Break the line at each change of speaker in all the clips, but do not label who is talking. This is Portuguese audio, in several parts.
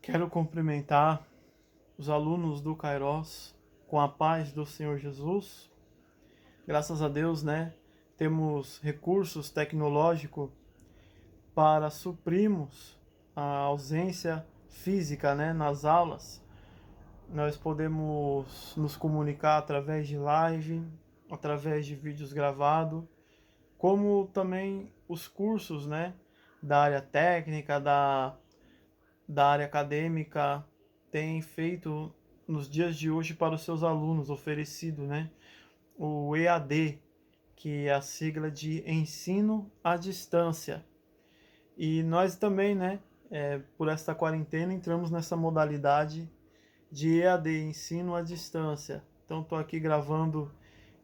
Quero cumprimentar os alunos do Kairos com a paz do Senhor Jesus. Graças a Deus, né? Temos recursos tecnológicos para suprirmos a ausência física, né, nas aulas. Nós podemos nos comunicar através de live, através de vídeos gravados, como também os cursos, né, da área técnica, da área acadêmica tem feito nos dias de hoje para os seus alunos, oferecido, né? O EAD, que é a sigla de Ensino à Distância. E nós também, né, por esta quarentena, entramos nessa modalidade de EAD, Ensino à Distância. Então, estou aqui gravando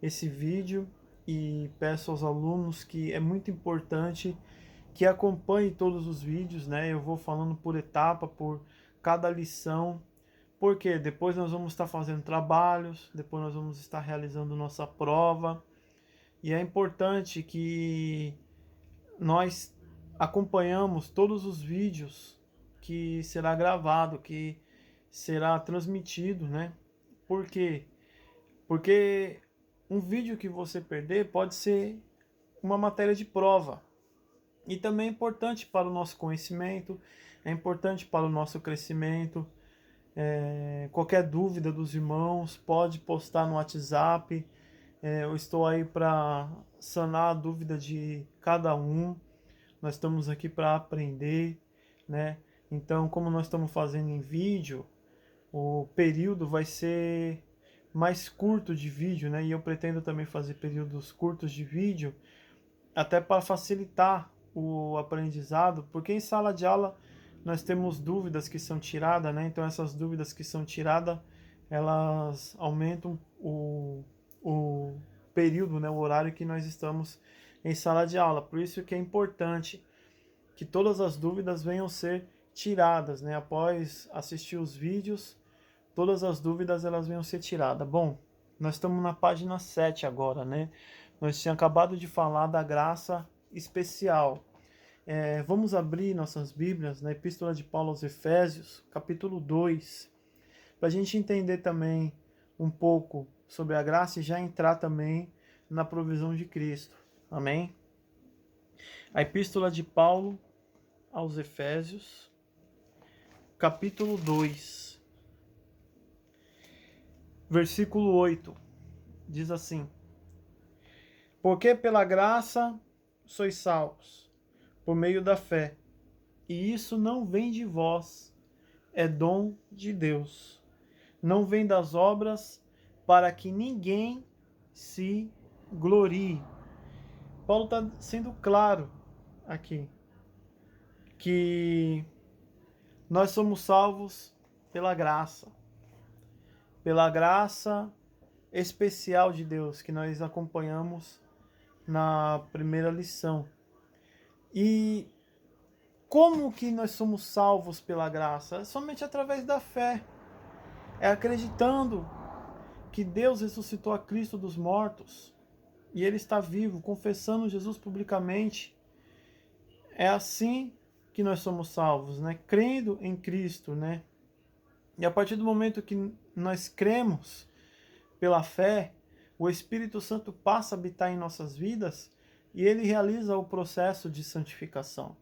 esse vídeo e peço aos alunos que é muito importante que acompanhe todos os vídeos, né? Eu vou falando por etapa, por cada lição, porque depois nós vamos estar fazendo trabalhos, depois nós vamos estar realizando nossa prova, e é importante que nós acompanhamos todos os vídeos que será gravado, que será transmitido, né? Por quê? Porque um vídeo que você perder pode ser uma matéria de prova. E também é importante para o nosso conhecimento, é importante para o nosso crescimento. Qualquer dúvida dos irmãos, pode postar no WhatsApp. Eu estou aí para sanar a dúvida de cada um. Nós estamos aqui para aprender, né? Então, como nós estamos fazendo em vídeo, o período vai ser mais curto de vídeo, né? E eu pretendo também fazer períodos curtos de vídeo, até para facilitar o aprendizado, porque em sala de aula nós temos dúvidas que são tiradas, né? Então essas dúvidas que são tiradas, elas aumentam o período, né? O horário que nós estamos em sala de aula. Por isso que é importante que todas as dúvidas venham ser tiradas, né? Após assistir os vídeos, todas as dúvidas elas venham ser tiradas. Bom, nós estamos na página 7 agora, né? Nós tínhamos acabado de falar da graça especial. Vamos abrir nossas Bíblias na Epístola de Paulo aos Efésios, capítulo 2, para a gente entender também um pouco sobre a graça e já entrar também na provisão de Cristo. Amém? A Epístola de Paulo aos Efésios, capítulo 2, versículo 8, diz assim: Porque pela graça sois salvos, por meio da fé, e isso não vem de vós, é dom de Deus. Não vem das obras, para que ninguém se glorie. Paulo está sendo claro aqui, que nós somos salvos pela graça especial de Deus, que nós acompanhamos na primeira lição. E como que nós somos salvos pela graça? É somente através da fé. É acreditando que Deus ressuscitou a Cristo dos mortos e Ele está vivo, confessando Jesus publicamente. É assim que nós somos salvos, né? Crendo em Cristo, né? E a partir do momento que nós cremos pela fé, o Espírito Santo passa a habitar em nossas vidas e ele realiza o processo de santificação.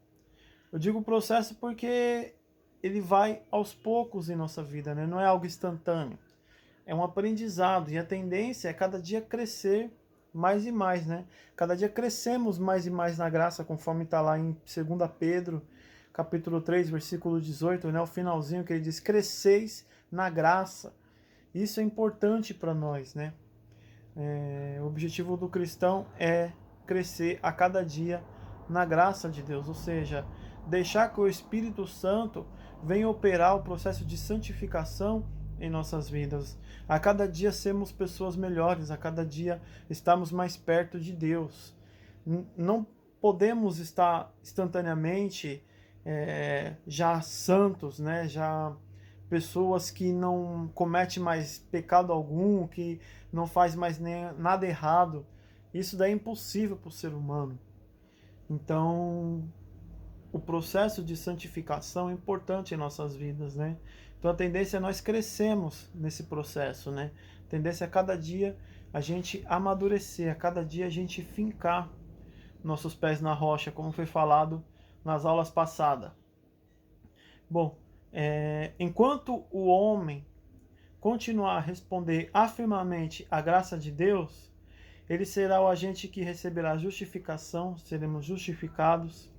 Eu digo processo porque ele vai aos poucos em nossa vida, né? Não é algo instantâneo. É um aprendizado e a tendência é cada dia crescer mais e mais, né? Cada dia crescemos mais e mais na graça, conforme está lá em 2 Pedro, capítulo 3, versículo 18, né? O finalzinho que ele diz: cresceis na graça. Isso é importante para nós, né? O objetivo do cristão é crescer a cada dia na graça de Deus, ou seja, deixar que o Espírito Santo venha operar o processo de santificação em nossas vidas. A cada dia sermos pessoas melhores, a cada dia estarmos mais perto de Deus. Não podemos estar instantaneamente já santos, né? Já pessoas que não cometem mais pecado algum, que não faz mais nada errado. Isso daí é impossível para o ser humano. Então, o processo de santificação é importante em nossas vidas, né? Então a tendência é nós crescermos nesse processo, né? A tendência é a cada dia a gente amadurecer, a cada dia a gente fincar nossos pés na rocha, como foi falado nas aulas passadas. Bom, enquanto o homem continuar a responder afirmativamente à graça de Deus, ele será o agente que receberá justificação, seremos justificados,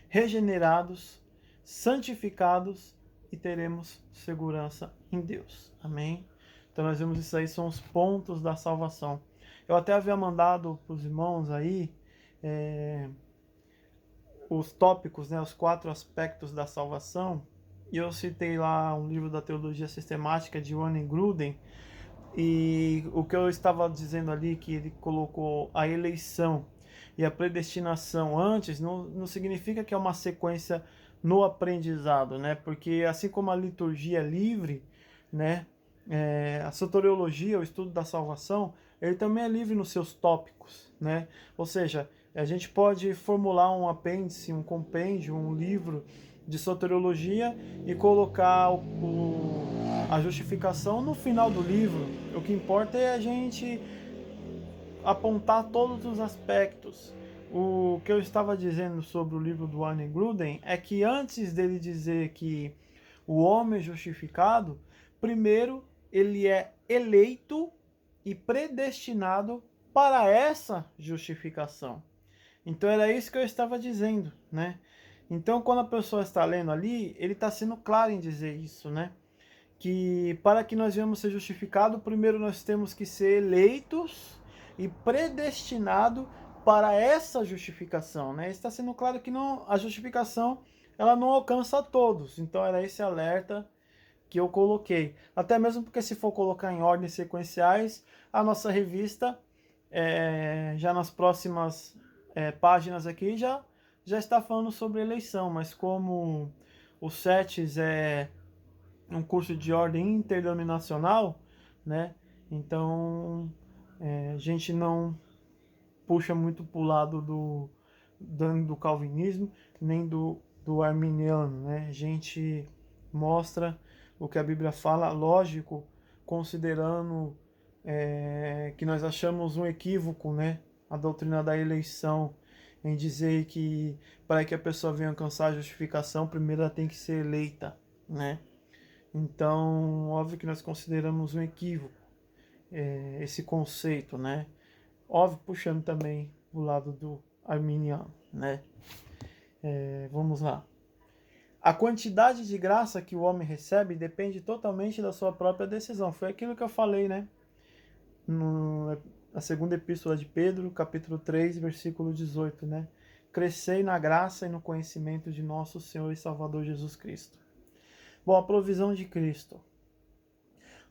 regenerados, santificados e teremos segurança em Deus. Amém? Então nós vemos isso aí, são os pontos da salvação. Eu até havia mandado para os irmãos aí os tópicos, né, os 4 aspectos da salvação, e eu citei lá um livro da Teologia Sistemática de Wayne Grudem, e o que eu estava dizendo ali, que ele colocou a eleição e a predestinação antes, não significa que é uma sequência no aprendizado, né? Porque assim como a liturgia é livre, né? A soteriologia, o estudo da salvação, ele também é livre nos seus tópicos, né? Ou seja, a gente pode formular um apêndice, um compêndio, um livro de soteriologia e colocar a justificação no final do livro. O que importa é a gente apontar todos os aspectos. O que eu estava dizendo sobre o livro do Wayne Grudem é que antes dele dizer que o homem é justificado, primeiro ele é eleito e predestinado para essa justificação. Então era isso que eu estava dizendo, né? Então quando a pessoa está lendo ali, ele está sendo claro em dizer isso, né? Que para que nós venhamos ser justificados, primeiro nós temos que ser eleitos e predestinados para essa justificação, né? Está sendo claro que a justificação ela não alcança a todos. Então era esse alerta que eu coloquei. Até mesmo porque se for colocar em ordens sequenciais, a nossa revista já nas próximas páginas aqui já está falando sobre eleição, mas como o SETES é um curso de ordem interdenominacional, né? Então a gente não puxa muito para o lado do calvinismo nem do arminiano, né? A gente mostra o que a Bíblia fala, lógico, considerando que nós achamos um equívoco, né? A doutrina da eleição, em dizer que para que a pessoa venha alcançar a justificação, primeiro ela tem que ser eleita, né? Então, óbvio que nós consideramos um equívoco esse conceito, né? Óbvio, puxando também o lado do arminiano, né? Vamos lá. A quantidade de graça que o homem recebe depende totalmente da sua própria decisão. Foi aquilo que eu falei, né? Na segunda epístola de Pedro, capítulo 3, versículo 18, né? Crescei na graça e no conhecimento de nosso Senhor e Salvador Jesus Cristo. Bom, a provisão de Cristo.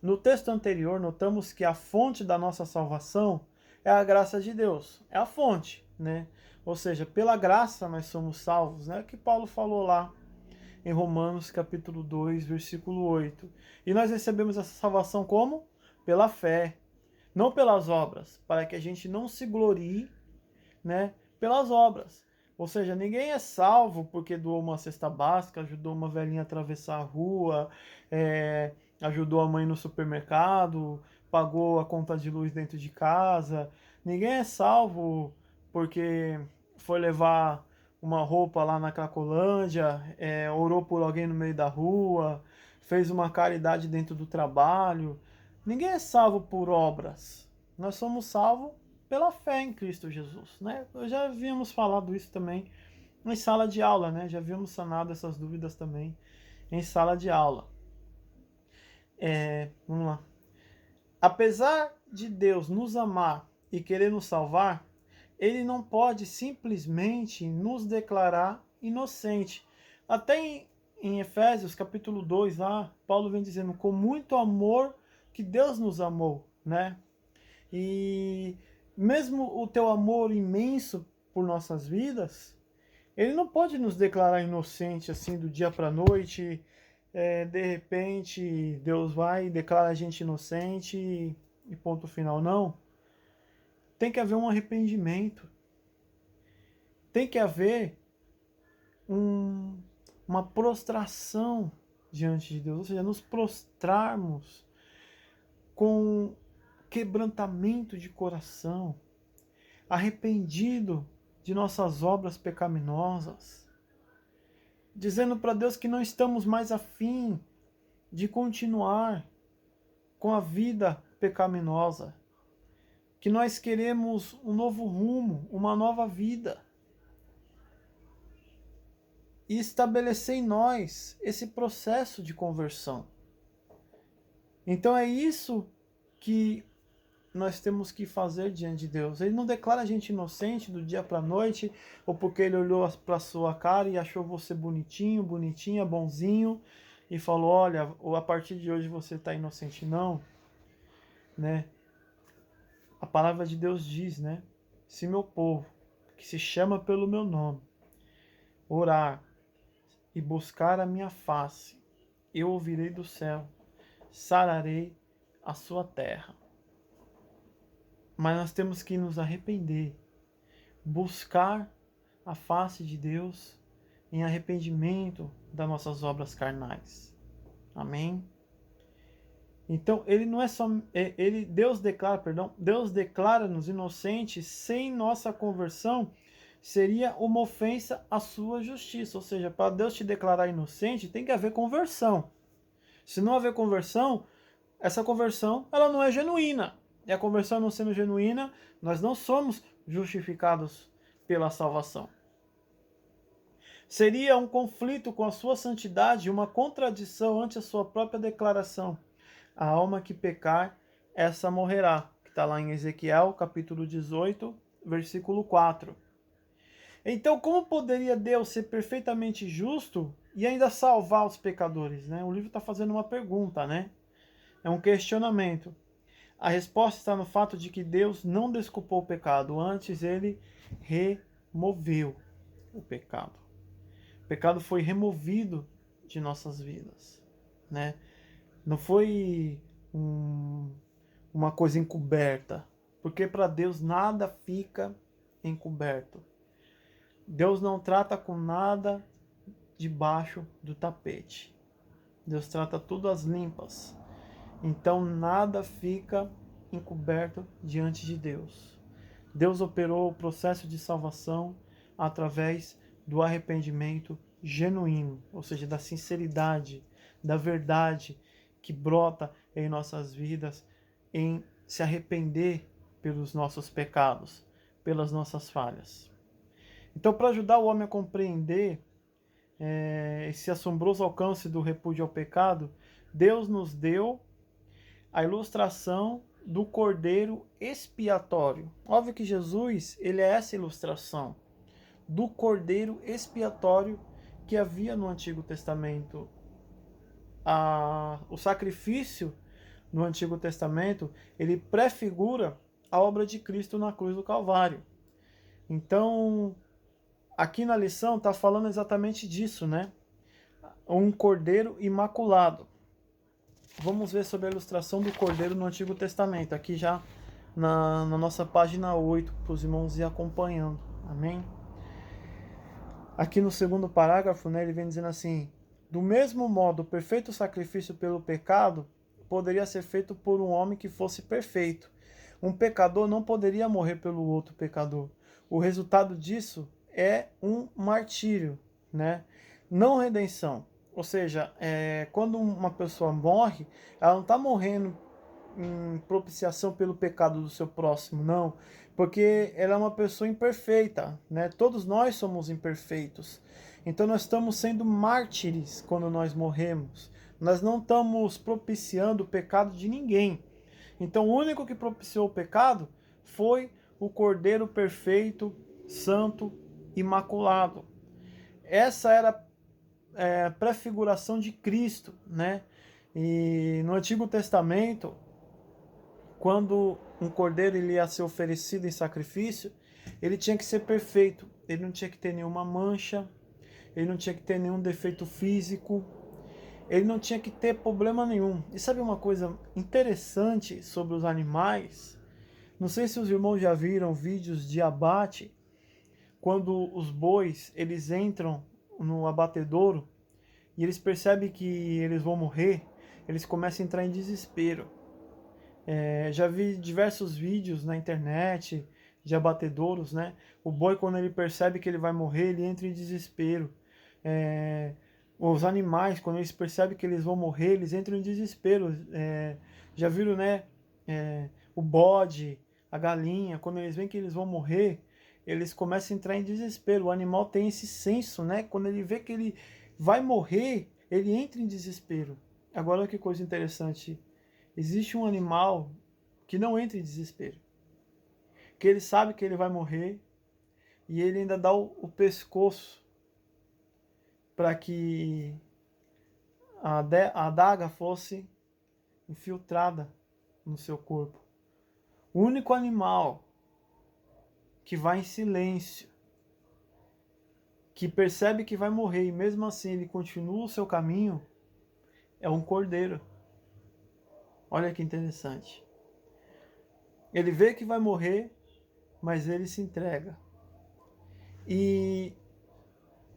No texto anterior, notamos que a fonte da nossa salvação é a graça de Deus. É a fonte, né? Ou seja, pela graça nós somos salvos, né? Que Paulo falou lá em Romanos capítulo 2, versículo 8. E nós recebemos essa salvação como? Pela fé, não pelas obras, para que a gente não se glorie, né, pelas obras. Ou seja, ninguém é salvo porque doou uma cesta básica, ajudou uma velhinha a atravessar a rua, ajudou a mãe no supermercado, pagou a conta de luz dentro de casa. Ninguém é salvo porque foi levar uma roupa lá na Cracolândia, orou por alguém no meio da rua, fez uma caridade dentro do trabalho. Ninguém é salvo por obras. Nós somos salvos pela fé em Cristo Jesus, né? Eu já havíamos falado isso também em sala de aula, né? Já havíamos sanado essas dúvidas também em sala de aula. Vamos lá. Apesar de Deus nos amar e querer nos salvar, Ele não pode simplesmente nos declarar inocente. Até em Efésios capítulo 2, lá, Paulo vem dizendo, com muito amor que Deus nos amou, né? E mesmo o teu amor imenso por nossas vidas, Ele não pode nos declarar inocente assim do dia para a noite. De repente Deus vai e declara a gente inocente e ponto final. Não. Tem que haver um arrependimento. Tem que haver uma prostração diante de Deus, ou seja, nos prostrarmos com quebrantamento de coração, arrependido de nossas obras pecaminosas, dizendo para Deus que não estamos mais afim de continuar com a vida pecaminosa, que nós queremos um novo rumo, uma nova vida, e estabelecer em nós esse processo de conversão. Então é isso que nós temos que fazer diante de Deus. Ele não declara a gente inocente do dia para a noite, ou porque ele olhou para a sua cara e achou você bonitinho, bonitinha, bonzinho, e falou, olha, a partir de hoje você está inocente. Não, né? A palavra de Deus diz, né? Se meu povo, que se chama pelo meu nome, orar e buscar a minha face, eu ouvirei do céu, sararei a sua terra. Mas nós temos que nos arrepender, buscar a face de Deus em arrependimento das nossas obras carnais. Amém? Então, ele não é só Deus declara-nos inocentes sem nossa conversão, seria uma ofensa à sua justiça. Ou seja, para Deus te declarar inocente, tem que haver conversão. Se não haver conversão, essa conversão ela não é genuína. E a conversão não sendo genuína, nós não somos justificados pela salvação. Seria um conflito com a sua santidade, uma contradição ante a sua própria declaração. A alma que pecar, essa morrerá. Que está lá em Ezequiel, capítulo 18, versículo 4. Então, como poderia Deus ser perfeitamente justo e ainda salvar os pecadores, né? O livro está fazendo uma pergunta, né? É um questionamento. A resposta está no fato de que Deus não desculpou o pecado, antes ele removeu o pecado. O pecado foi removido de nossas vidas, né? Não foi uma coisa encoberta, porque para Deus nada fica encoberto. Deus não trata com nada debaixo do tapete. Deus trata tudo às limpas. Então nada fica encoberto diante de Deus. Deus operou o processo de salvação através do arrependimento genuíno, ou seja, da sinceridade, da verdade que brota em nossas vidas, em se arrepender pelos nossos pecados, pelas nossas falhas. Então, para ajudar o homem a compreender esse assombroso alcance do repúdio ao pecado, Deus nos deu a ilustração do cordeiro expiatório. Óbvio que Jesus, ele é essa ilustração do cordeiro expiatório que havia no Antigo Testamento. O sacrifício no Antigo Testamento, ele prefigura a obra de Cristo na cruz do Calvário. Então, aqui na lição está falando exatamente disso, né? Um cordeiro imaculado. Vamos ver sobre a ilustração do cordeiro no Antigo Testamento, aqui já na nossa página 8, para os irmãos ir acompanhando. Amém? Aqui no segundo parágrafo, né, ele vem dizendo assim: do mesmo modo, o perfeito sacrifício pelo pecado poderia ser feito por um homem que fosse perfeito. Um pecador não poderia morrer pelo outro pecador. O resultado disso é um martírio, né? Não redenção. Ou seja, quando uma pessoa morre, ela não está morrendo em propiciação pelo pecado do seu próximo, não. Porque ela é uma pessoa imperfeita, né? Todos nós somos imperfeitos. Então nós estamos sendo mártires quando nós morremos. Nós não estamos propiciando o pecado de ninguém. Então o único que propiciou o pecado foi o Cordeiro perfeito, santo, imaculado. Essa era a prefiguração de Cristo, né? E no Antigo Testamento, quando um cordeiro ele ia ser oferecido em sacrifício, ele tinha que ser perfeito. Ele não tinha que ter nenhuma mancha, ele não tinha que ter nenhum defeito físico, ele não tinha que ter problema nenhum. E sabe uma coisa interessante sobre os animais? Não sei se os irmãos já viram vídeos de abate, quando os bois eles entram no abatedouro e eles percebem que eles vão morrer, eles começam a entrar em desespero. Já vi diversos vídeos na internet de abatedouros, né? O boi, quando ele percebe que ele vai morrer, ele entra em desespero. Os animais, quando eles percebem que eles vão morrer, eles entram em desespero. Já viram, né? O bode, a galinha, quando eles veem que eles vão morrer, eles começam a entrar em desespero. O animal tem esse senso, né? Quando ele vê que ele vai morrer, ele entra em desespero. Agora, olha que coisa interessante. Existe um animal que não entra em desespero, que ele sabe que ele vai morrer e ele ainda dá o pescoço para que a adaga fosse infiltrada no seu corpo. O único animal que vai em silêncio, que percebe que vai morrer e mesmo assim ele continua o seu caminho, é um cordeiro. Olha que interessante. Ele vê que vai morrer, mas ele se entrega. E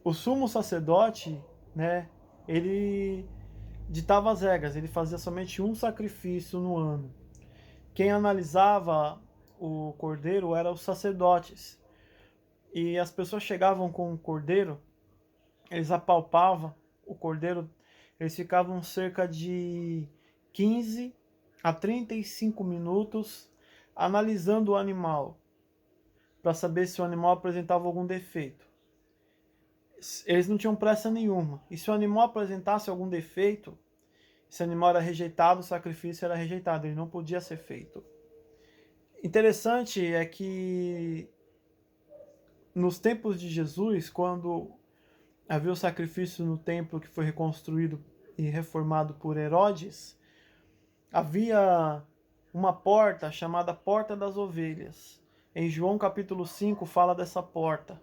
o sumo sacerdote, né, ele ditava as regras, ele fazia somente um sacrifício no ano. Quem analisava o cordeiro eram os sacerdotes. E as pessoas chegavam com o cordeiro, eles apalpavam o cordeiro, eles ficavam cerca de 15 a 35 minutos analisando o animal, para saber se o animal apresentava algum defeito. Eles não tinham pressa nenhuma. E se o animal apresentasse algum defeito, esse animal era rejeitado, o sacrifício era rejeitado, ele não podia ser feito. Interessante é que nos tempos de Jesus, quando havia o sacrifício no templo que foi reconstruído e reformado por Herodes, havia uma porta chamada Porta das Ovelhas. Em João capítulo 5 fala dessa porta.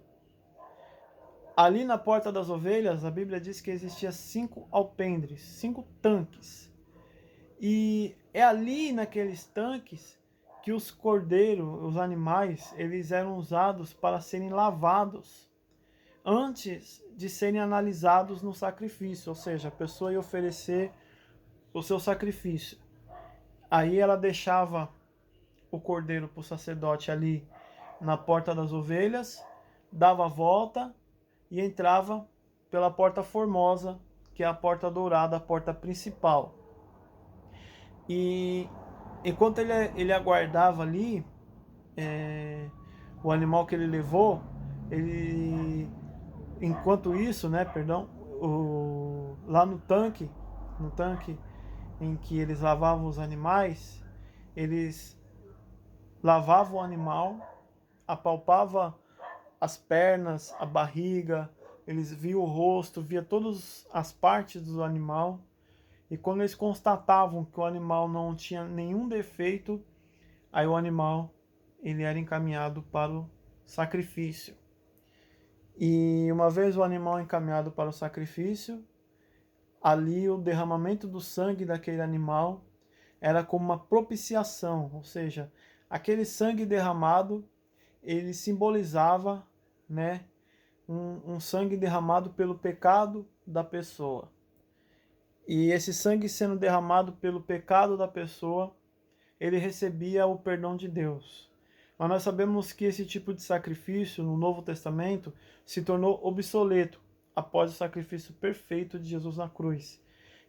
Ali na Porta das Ovelhas, a Bíblia diz que existia 5 alpendres, 5 tanques. E é ali naqueles tanques que os cordeiros, os animais, eles eram usados para serem lavados antes de serem analisados no sacrifício. Ou seja, a pessoa ia oferecer o seu sacrifício. Aí ela deixava o cordeiro para o sacerdote ali na Porta das Ovelhas, dava a volta e entrava pela Porta Formosa, que é a porta dourada, a porta principal. E enquanto ele aguardava ali o animal que ele levou, enquanto isso, né, perdão, lá no tanque em que eles lavavam os animais, eles lavavam o animal, apalpava as pernas, a barriga, eles viam o rosto, via todas as partes do animal. E quando eles constatavam que o animal não tinha nenhum defeito, aí o animal ele era encaminhado para o sacrifício. E uma vez o animal encaminhado para o sacrifício, ali o derramamento do sangue daquele animal era como uma propiciação, ou seja, aquele sangue derramado, ele simbolizava, né, um sangue derramado pelo pecado da pessoa. E esse sangue sendo derramado pelo pecado da pessoa, ele recebia o perdão de Deus. Mas nós sabemos que esse tipo de sacrifício no Novo Testamento se tornou obsoleto após o sacrifício perfeito de Jesus na cruz.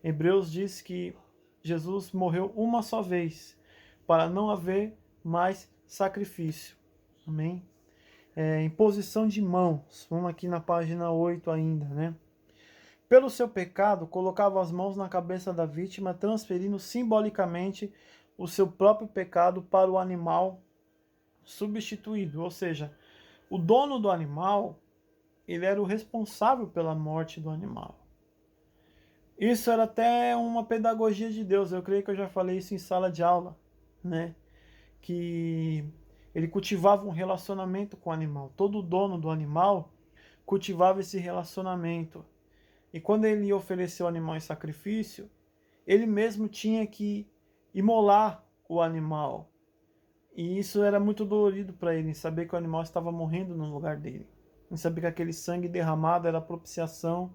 Hebreus diz que Jesus morreu uma só vez, para não haver mais sacrifício. Amém? Imposição de mãos. Vamos aqui na página 8 ainda, né? Pelo seu pecado, colocava as mãos na cabeça da vítima, transferindo simbolicamente o seu próprio pecado para o animal substituído. Ou seja, o dono do animal, ele era o responsável pela morte do animal. Isso era até uma pedagogia de Deus. Eu creio que eu já falei isso em sala de aula, né? Que ele cultivava um relacionamento com o animal. Todo dono do animal cultivava esse relacionamento. E quando ele ofereceu o animal em sacrifício, ele mesmo tinha que imolar o animal. E isso era muito dolorido para ele, saber que o animal estava morrendo no lugar dele. em saber que aquele sangue derramado era propiciação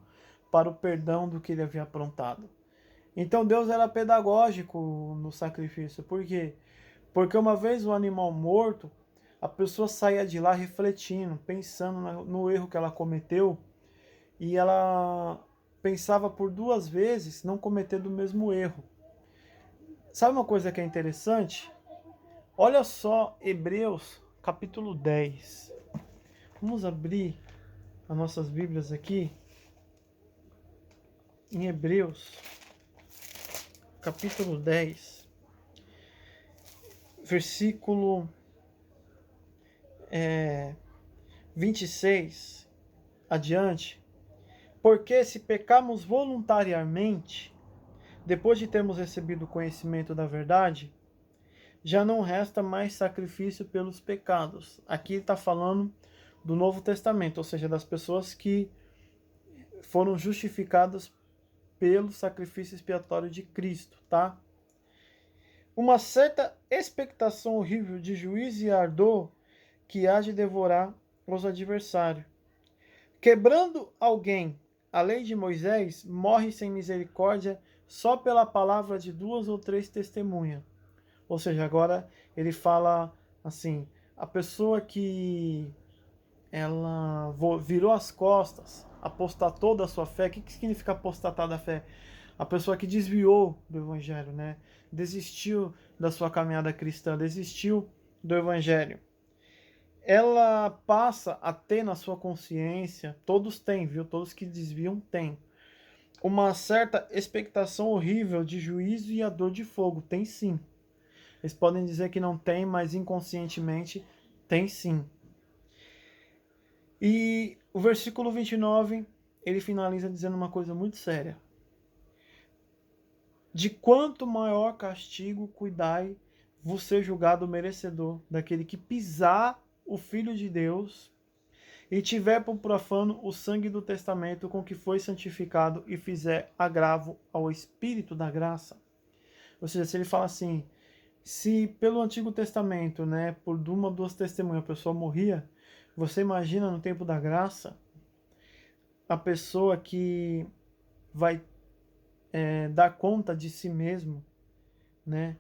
para o perdão do que ele havia aprontado. Então Deus era pedagógico no sacrifício. Por quê? Porque uma vez o animal morto, a pessoa saía de lá refletindo, pensando no erro que ela cometeu, e ela pensava por duas vezes não cometendo o mesmo erro. Sabe uma coisa que é interessante? Olha só Hebreus capítulo 10. Vamos abrir as nossas Bíblias aqui em Hebreus capítulo 10, versículo 26 adiante. Porque se pecamos voluntariamente, depois de termos recebido o conhecimento da verdade, já não resta mais sacrifício pelos pecados. Aqui está falando do Novo Testamento, ou seja, das pessoas que foram justificadas pelo sacrifício expiatório de Cristo, tá? Uma certa expectação horrível de juízo e ardor que há de devorar os adversários. Quebrando alguém a lei de Moisés, morre sem misericórdia só pela palavra de 2 ou 3 testemunhas. Ou seja, agora ele fala assim, a pessoa que ela virou as costas, apostatou da sua fé. O que significa apostatar da fé? A pessoa que desviou do evangelho, né? Desistiu da sua caminhada cristã, desistiu do evangelho. Ela passa a ter na sua consciência, todos têm, viu? Todos que desviam têm, uma certa expectação horrível de juízo e a dor de fogo. Tem sim. Eles podem dizer que não tem, mas inconscientemente tem sim. E o versículo 29, ele finaliza dizendo uma coisa muito séria. De quanto maior castigo cuidai vos ser julgado merecedor daquele que pisar o Filho de Deus e tiver por profano o sangue do testamento com que foi santificado e fizer agravo ao Espírito da graça. Ou seja, se ele fala assim, se pelo Antigo Testamento, né, por uma ou duas testemunhas a pessoa morria, você imagina no tempo da graça, a pessoa que vai dar conta de si mesmo, né,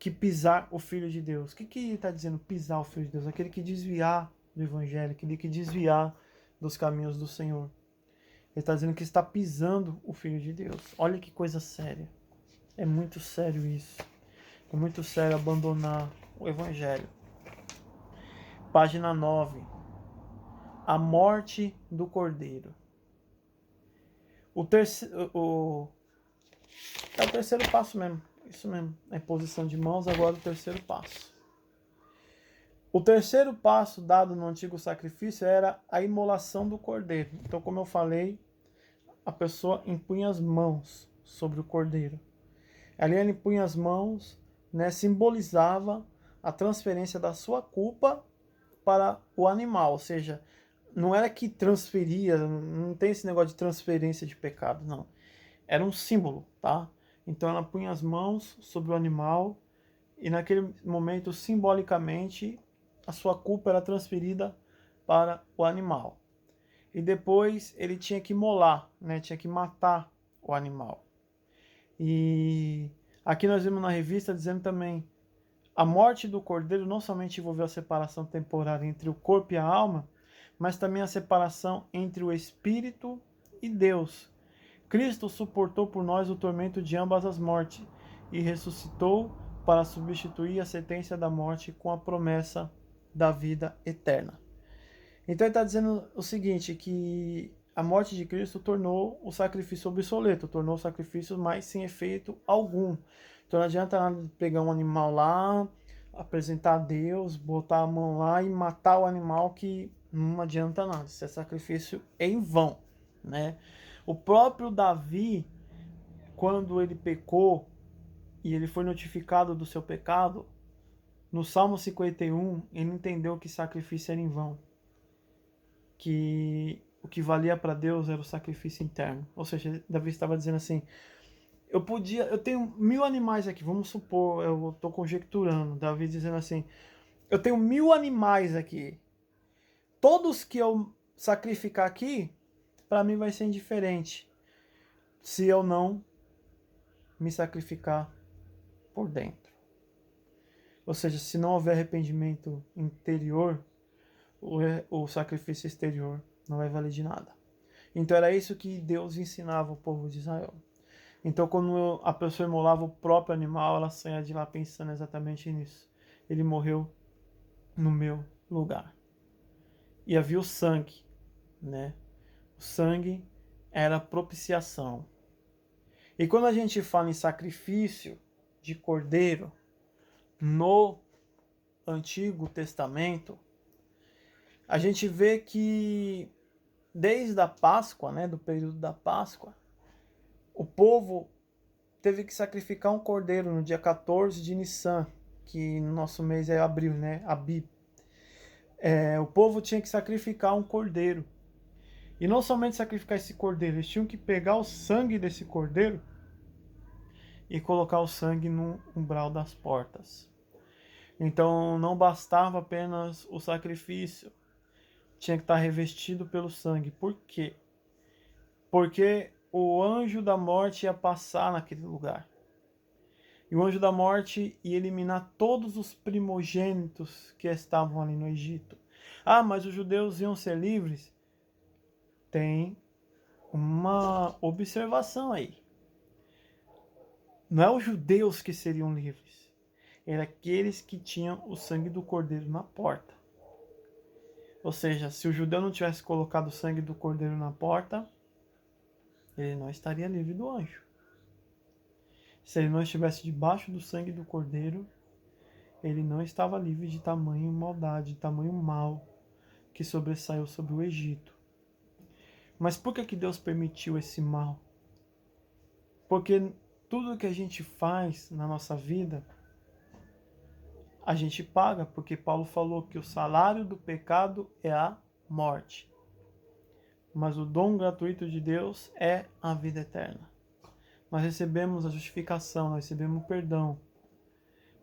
que pisar o Filho de Deus. O que ele está dizendo, pisar o Filho de Deus? Aquele que desviar do Evangelho, aquele que desviar dos caminhos do Senhor. Ele está dizendo que está pisando o Filho de Deus. Olha que coisa séria. É muito sério isso. É muito sério abandonar o Evangelho. Página 9. A morte do Cordeiro. É o terceiro passo mesmo. Isso mesmo. A imposição de mãos, agora o terceiro passo. O terceiro passo dado no antigo sacrifício era a imolação do cordeiro. Então, como eu falei, a pessoa impunha as mãos sobre o cordeiro. Ali ela impunha as mãos, né, simbolizava a transferência da sua culpa para o animal. Ou seja, não era que transferia, não tem esse negócio de transferência de pecado, não. Era um símbolo, tá? Então ela punha as mãos sobre o animal e naquele momento, simbolicamente, a sua culpa era transferida para o animal. E depois ele tinha que molar, né? Tinha que matar o animal. E aqui nós vimos na revista dizendo também, a morte do cordeiro não somente envolveu a separação temporária entre o corpo e a alma, mas também a separação entre o espírito e Deus. Cristo suportou por nós o tormento de ambas as mortes e ressuscitou para substituir a sentença da morte com a promessa da vida eterna. Então ele está dizendo o seguinte, que a morte de Cristo tornou o sacrifício obsoleto, tornou o sacrifício mais sem efeito algum. Então não adianta pegar um animal lá, apresentar a Deus, botar a mão lá e matar o animal, que não adianta nada. Isso é sacrifício em vão, né? O próprio Davi, quando ele pecou e ele foi notificado do seu pecado, no Salmo 51, ele entendeu que sacrifício era em vão. Que o que valia para Deus era o sacrifício interno. Ou seja, Davi estava dizendo assim, eu tenho 1000 animais aqui, vamos supor, eu estou conjecturando, Davi dizendo assim, eu tenho 1000 animais aqui, todos que eu sacrificar aqui, para mim vai ser indiferente se eu não me sacrificar por dentro. Ou seja, se não houver arrependimento interior, o sacrifício exterior não vai valer de nada. Então era isso que Deus ensinava o povo de Israel. Então quando a pessoa imolava o próprio animal, ela saía de lá pensando exatamente nisso. Ele morreu no meu lugar. E havia o sangue, né? O sangue era propiciação. E quando a gente fala em sacrifício de cordeiro no Antigo Testamento, a gente vê que desde a Páscoa, né, do período da Páscoa, o povo teve que sacrificar um cordeiro no dia 14 de Nissan, que no nosso mês é abril, né, Abib. O povo tinha que sacrificar um cordeiro. E não somente sacrificar esse cordeiro, eles tinham que pegar o sangue desse cordeiro e colocar o sangue no umbral das portas. Então não bastava apenas o sacrifício, tinha que estar revestido pelo sangue. Por quê? Porque o anjo da morte ia passar naquele lugar. E o anjo da morte ia eliminar todos os primogênitos que estavam ali no Egito. Ah, mas os judeus iam ser livres? Tem uma observação aí. Não é os judeus que seriam livres, era aqueles que tinham o sangue do cordeiro na porta. Ou seja, se o judeu não tivesse colocado o sangue do cordeiro na porta, ele não estaria livre do anjo. Se ele não estivesse debaixo do sangue do cordeiro, ele não estava livre de tamanho maldade, de tamanho mal que sobressaiu sobre o Egito. Mas por que Deus permitiu esse mal? Porque tudo que a gente faz na nossa vida, a gente paga, porque Paulo falou que o salário do pecado é a morte. Mas o dom gratuito de Deus é a vida eterna. Nós recebemos a justificação, nós recebemos o perdão,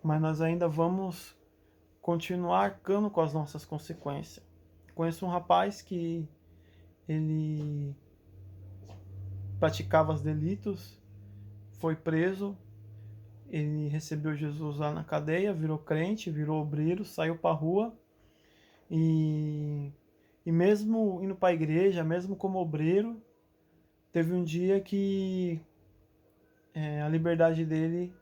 mas nós ainda vamos continuar arcando com as nossas consequências. Conheço um rapaz que ele praticava os delitos, foi preso, ele recebeu Jesus lá na cadeia, virou crente, virou obreiro, saiu para a rua e mesmo indo para a igreja, mesmo como obreiro, teve um dia que a liberdade dele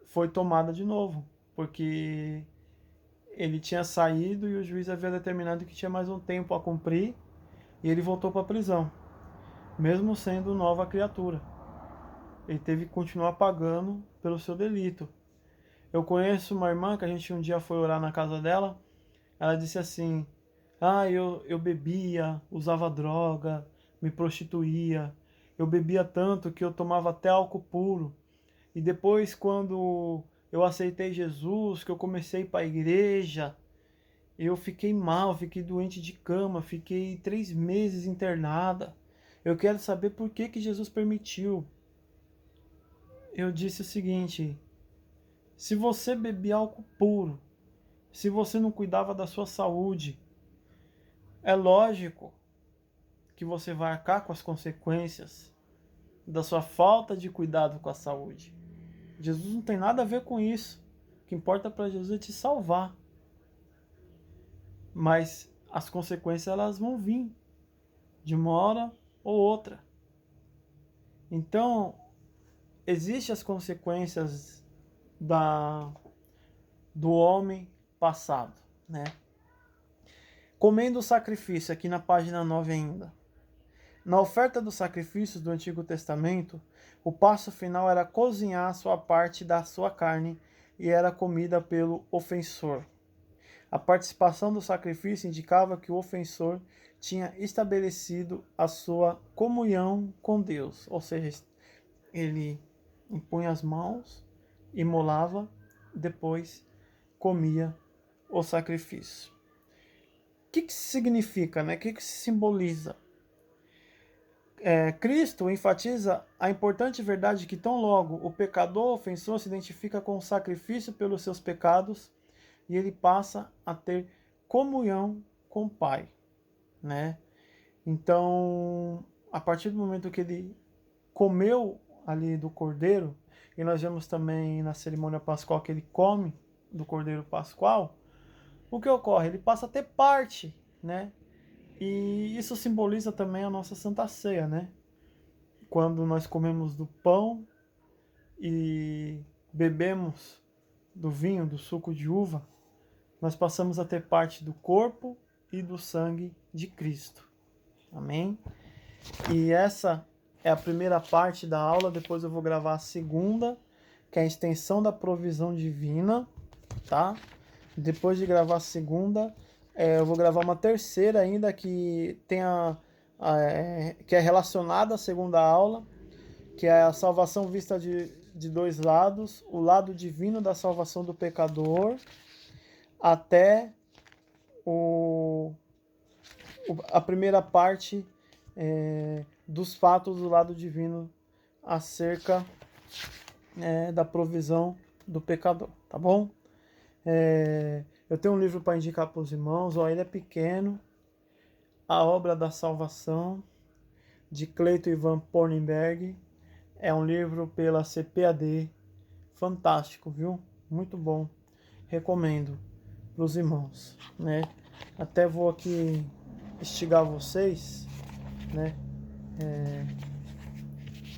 foi tomada de novo, porque ele tinha saído e o juiz havia determinado que tinha mais um tempo a cumprir e ele voltou para a prisão, mesmo sendo nova criatura. Ele teve que continuar pagando pelo seu delito. Eu conheço uma irmã que a gente um dia foi orar na casa dela. Ela disse assim: eu bebia, usava droga, me prostituía. Eu bebia tanto que eu tomava até álcool puro. E depois, quando eu aceitei Jesus, que eu comecei para a igreja, eu fiquei mal, fiquei doente de cama, fiquei 3 meses internada. Eu quero saber por que Jesus permitiu. Eu disse o seguinte: se você bebia álcool puro, se você não cuidava da sua saúde, é lógico que você vai arcar com as consequências da sua falta de cuidado com a saúde. Jesus não tem nada a ver com isso. O que importa para Jesus é te salvar. Mas as consequências elas vão vir de uma hora ou outra. Então, existem as consequências do homem passado, né? Comendo o sacrifício, aqui na página 9 ainda. Na oferta dos sacrifícios do Antigo Testamento, o passo final era cozinhar a sua parte da sua carne e era comida pelo ofensor. A participação do sacrifício indicava que o ofensor tinha estabelecido a sua comunhão com Deus, ou seja, ele impunha as mãos, imolava, depois comia o sacrifício. O que significa, né? O que simboliza? Cristo enfatiza a importante verdade que tão logo o pecador ofensor se identifica com o sacrifício pelos seus pecados e ele passa a ter comunhão com o Pai, né? Então, a partir do momento que ele comeu ali do cordeiro, e nós vemos também na cerimônia pascual que ele come do cordeiro pascual, o que ocorre? Ele passa a ter parte, né? E isso simboliza também a nossa Santa Ceia, né? Quando nós comemos do pão e bebemos do vinho, do suco de uva, nós passamos a ter parte do corpo e do sangue de Cristo. Amém? E essa é a primeira parte da aula, depois eu vou gravar a segunda, que é a extensão da provisão divina, tá? Depois de gravar a segunda, eu vou gravar uma terceira ainda que que é relacionada à segunda aula, que é a salvação vista de dois lados, o lado divino da salvação do pecador, até a primeira parte dos fatos do lado divino acerca da provisão do pecador, tá bom? Eu tenho um livro para indicar para os irmãos, ele é pequeno, A Obra da Salvação, de Cleiton Ivan Pornberg. É um livro pela CPAD, fantástico, viu? Muito bom, recomendo para os irmãos, né? Até vou aqui instigar vocês, né?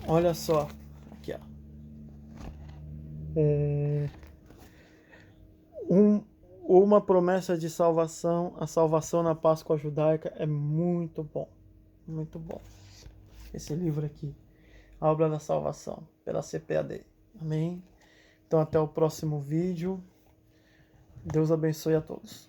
Olha só, aqui ó. Uma promessa de salvação, a salvação na Páscoa judaica é muito bom, muito bom. Esse livro aqui, A Obra da Salvação, pela CPAD. Amém? Então até o próximo vídeo. Deus abençoe a todos.